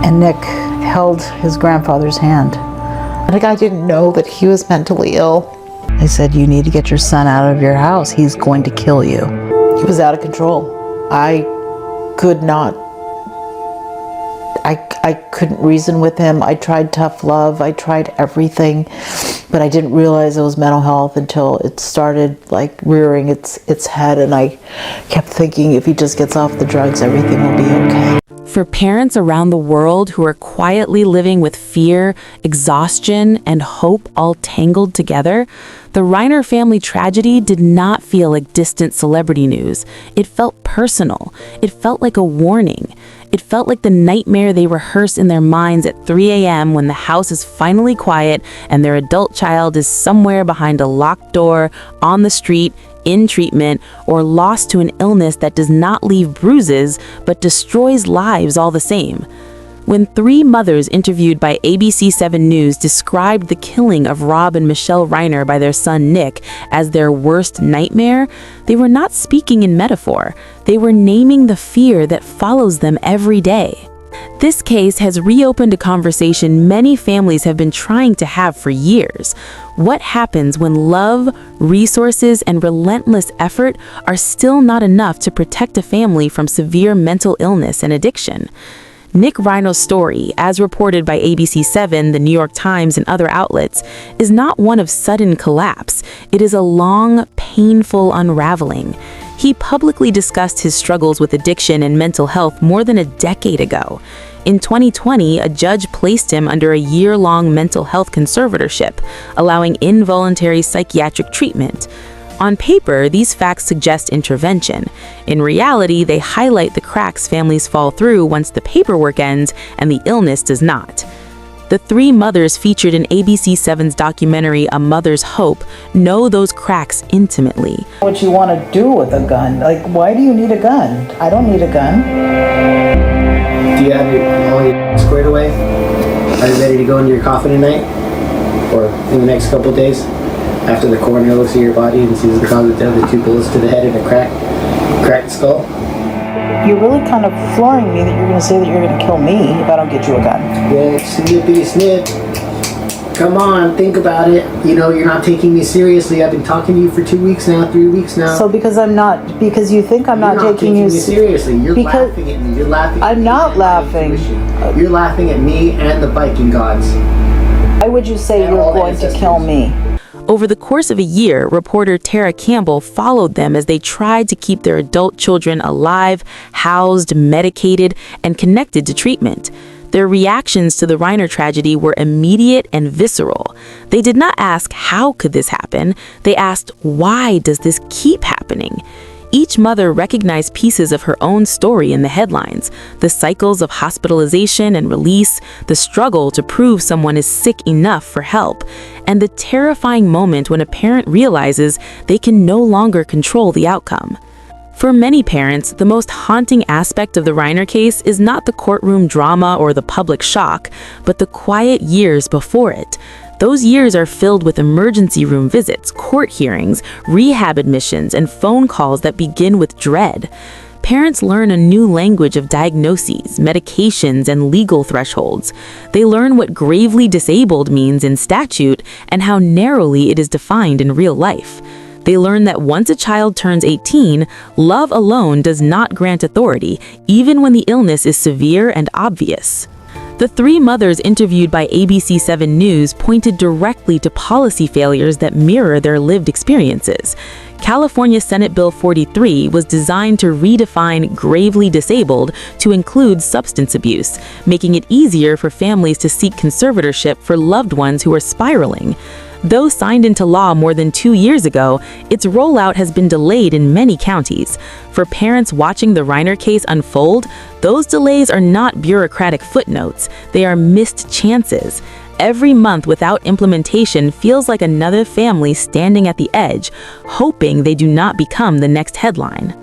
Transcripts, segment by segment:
And Nick held his grandfather's hand. Like, I didn't know that he was mentally ill. They said, you need to get your son out of your house. He's going to kill you. He was out of control. I could not. I couldn't reason with him. I tried tough love. I tried everything, but I didn't realize it was mental health until it started like rearing its head, and I kept thinking if he just gets off the drugs, everything will be okay. For parents around the world who are quietly living with fear, exhaustion, and hope all tangled together, the Reiner family tragedy did not feel like distant celebrity news. It felt personal. It felt like a warning. It felt like the nightmare they rehearse in their minds at 3 a.m. when the house is finally quiet and their adult child is somewhere behind a locked door, on the street, in treatment, or lost to an illness that does not leave bruises but destroys lives all the same. When 3 mothers interviewed by ABC 7 News described the killing of Rob and Michelle Reiner by their son Nick as their worst nightmare, they were not speaking in metaphor. They were naming the fear that follows them every day. This case has reopened a conversation many families have been trying to have for years. What happens when love, resources, and relentless effort are still not enough to protect a family from severe mental illness and addiction? Nick Reiner's story, as reported by ABC 7, The New York Times, and other outlets, is not one of sudden collapse. It is a long, painful unraveling. He publicly discussed his struggles with addiction and mental health more than a decade ago. In 2020, a judge placed him under a year-long mental health conservatorship, allowing involuntary psychiatric treatment. On paper, these facts suggest intervention. In reality, they highlight the cracks families fall through once the paperwork ends and the illness does not. The 3 mothers featured in ABC 7's documentary A Mother's Hope know those cracks intimately. What you want to do with a gun? Like, why do you need a gun? I don't need a gun. Do you have all your squared away? Are you ready to go into your coffin tonight? Or in the next couple of days? After the coroner looks at your body and sees the cause of death, the 2 bullets to the head and a cracked skull? You're really kind of flooring me that you're going to say that you're going to kill me if I don't get you a gun. Well, snippy snip. Come on, think about it. You know, you're not taking me seriously. I've been talking to you for 2 weeks now, 3 weeks now. So because you think I'm not taking you seriously. You're laughing at me. You're laughing at me. I'm not laughing. You're laughing at me and the Viking gods. Why would you say you're going to kill me? Over the course of a year, reporter Tara Campbell followed them as they tried to keep their adult children alive, housed, medicated, and connected to treatment. Their reactions to the Reiner tragedy were immediate and visceral. They did not ask, how could this happen? They asked, why does this keep happening? Each mother recognized pieces of her own story in the headlines: the cycles of hospitalization and release, the struggle to prove someone is sick enough for help, and the terrifying moment when a parent realizes they can no longer control the outcome. For many parents, the most haunting aspect of the Reiner case is not the courtroom drama or the public shock, but the quiet years before it. Those years are filled with emergency room visits, court hearings, rehab admissions, and phone calls that begin with dread. Parents learn a new language of diagnoses, medications, and legal thresholds. They learn what gravely disabled means in statute and how narrowly it is defined in real life. They learn that once a child turns 18, love alone does not grant authority, even when the illness is severe and obvious. The 3 mothers interviewed by ABC 7 News pointed directly to policy failures that mirror their lived experiences. California Senate Bill 43 was designed to redefine gravely disabled to include substance abuse, making it easier for families to seek conservatorship for loved ones who are spiraling. Though signed into law more than 2 years ago, its rollout has been delayed in many counties. For parents watching the Reiner case unfold, those delays are not bureaucratic footnotes, they are missed chances. Every month without implementation feels like another family standing at the edge, hoping they do not become the next headline.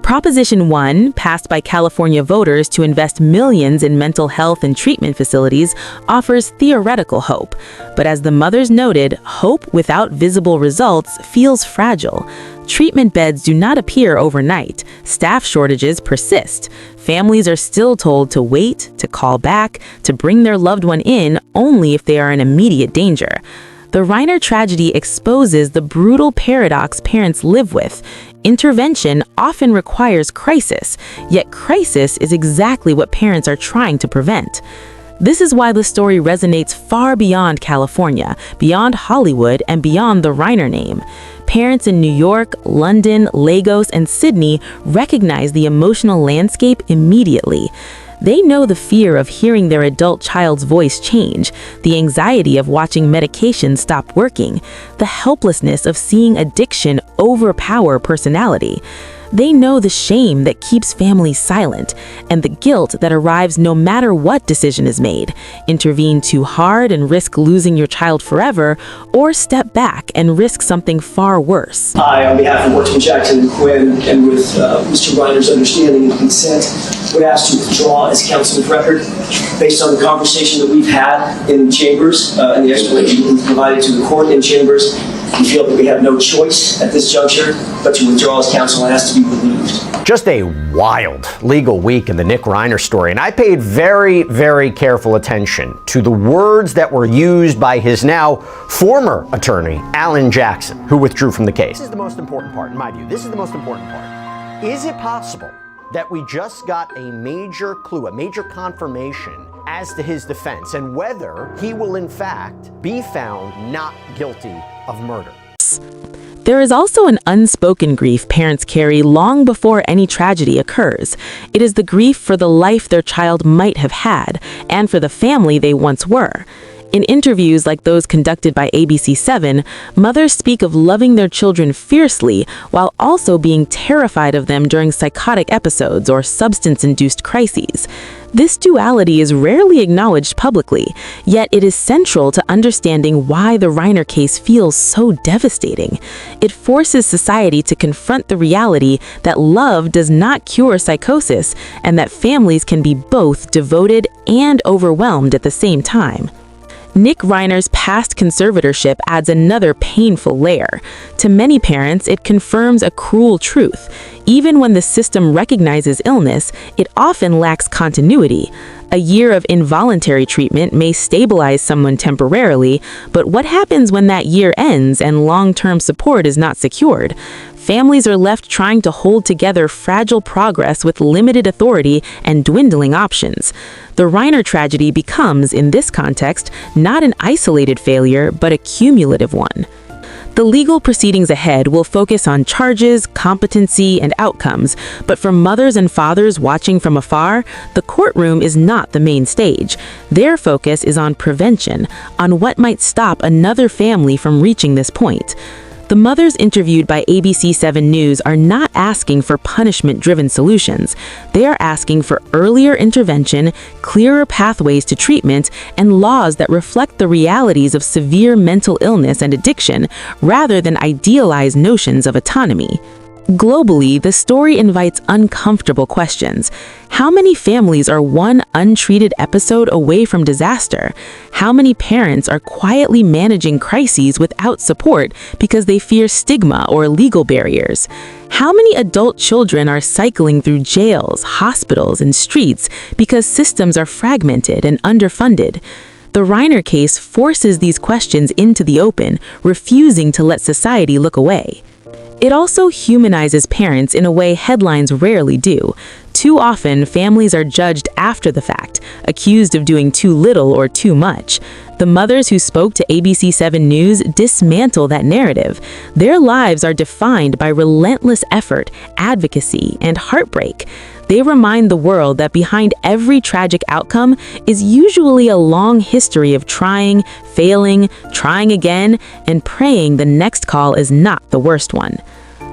Proposition 1, passed by California voters to invest millions in mental health and treatment facilities, offers theoretical hope. But as the mothers noted, hope without visible results feels fragile. Treatment beds do not appear overnight. Staff shortages persist. Families are still told to wait, to call back, to bring their loved one in only if they are in immediate danger. The Reiner tragedy exposes the brutal paradox parents live with. Intervention often requires crisis, yet crisis is exactly what parents are trying to prevent. This is why the story resonates far beyond California, beyond Hollywood, and beyond the Reiner name. Parents in New York, London, Lagos, and Sydney recognize the emotional landscape immediately. They know the fear of hearing their adult child's voice change, the anxiety of watching medication stop working, the helplessness of seeing addiction overpower personality. They know the shame that keeps families silent and the guilt that arrives no matter what decision is made. Intervene too hard and risk losing your child forever, or step back and risk something far worse. I, on behalf of Workman Jackson and Quinn, and with Mr. Reiner's understanding and consent, would ask to withdraw as counsel of record based on the conversation that we've had in chambers and the explanation that we've provided to the court in chambers. We feel that we have no choice at this juncture but to withdraw as counsel and ask to be relieved. Just a wild legal week in the Nick Reiner story, and I paid very, very careful attention to the words that were used by his now former attorney, Alan Jackson, who withdrew from the case. This is the most important part, in my view. This is the most important part. Is it possible that we just got a major clue, a major confirmation as to his defense and whether he will in fact be found not guilty of murder? There is also an unspoken grief parents carry long before any tragedy occurs. It is the grief for the life their child might have had and for the family they once were. In interviews like those conducted by ABC7, mothers speak of loving their children fiercely while also being terrified of them during psychotic episodes or substance-induced crises. This duality is rarely acknowledged publicly, yet it is central to understanding why the Reiner case feels so devastating. It forces society to confront the reality that love does not cure psychosis and that families can be both devoted and overwhelmed at the same time. Nick Reiner's past conservatorship adds another painful layer. To many parents, it confirms a cruel truth. Even when the system recognizes illness, it often lacks continuity. A year of involuntary treatment may stabilize someone temporarily, but what happens when that year ends and long-term support is not secured? Families are left trying to hold together fragile progress with limited authority and dwindling options. The Reiner tragedy becomes, in this context, not an isolated failure, but a cumulative one. The legal proceedings ahead will focus on charges, competency, and outcomes, but for mothers and fathers watching from afar, the courtroom is not the main stage. Their focus is on prevention, on what might stop another family from reaching this point. The mothers interviewed by ABC7 News are not asking for punishment-driven solutions. They are asking for earlier intervention, clearer pathways to treatment, and laws that reflect the realities of severe mental illness and addiction, rather than idealized notions of autonomy. Globally, the story invites uncomfortable questions. How many families are one untreated episode away from disaster? How many parents are quietly managing crises without support because they fear stigma or legal barriers? How many adult children are cycling through jails, hospitals, and streets because systems are fragmented and underfunded? The Reiner case forces these questions into the open, refusing to let society look away. It also humanizes parents in a way headlines rarely do. Too often, families are judged after the fact, accused of doing too little or too much. The mothers who spoke to ABC7 News dismantle that narrative. Their lives are defined by relentless effort, advocacy, and heartbreak. They remind the world that behind every tragic outcome is usually a long history of trying, failing, trying again, and praying the next call is not the worst one.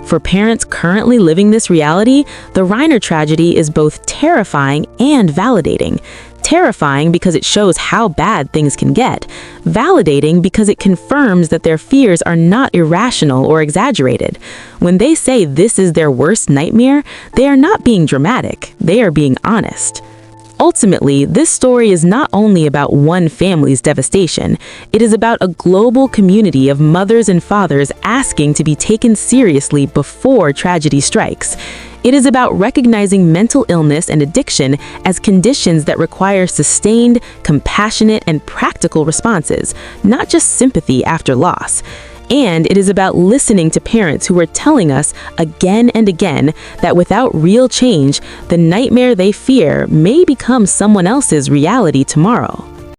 For parents currently living this reality, the Reiner tragedy is both terrifying and validating. Terrifying because it shows how bad things can get. Validating because it confirms that their fears are not irrational or exaggerated. When they say this is their worst nightmare, they are not being dramatic, they are being honest. Ultimately, this story is not only about one family's devastation, it is about a global community of mothers and fathers asking to be taken seriously before tragedy strikes. It is about recognizing mental illness and addiction as conditions that require sustained, compassionate, and practical responses, not just sympathy after loss. And it is about listening to parents who are telling us again and again that without real change, the nightmare they fear may become someone else's reality tomorrow.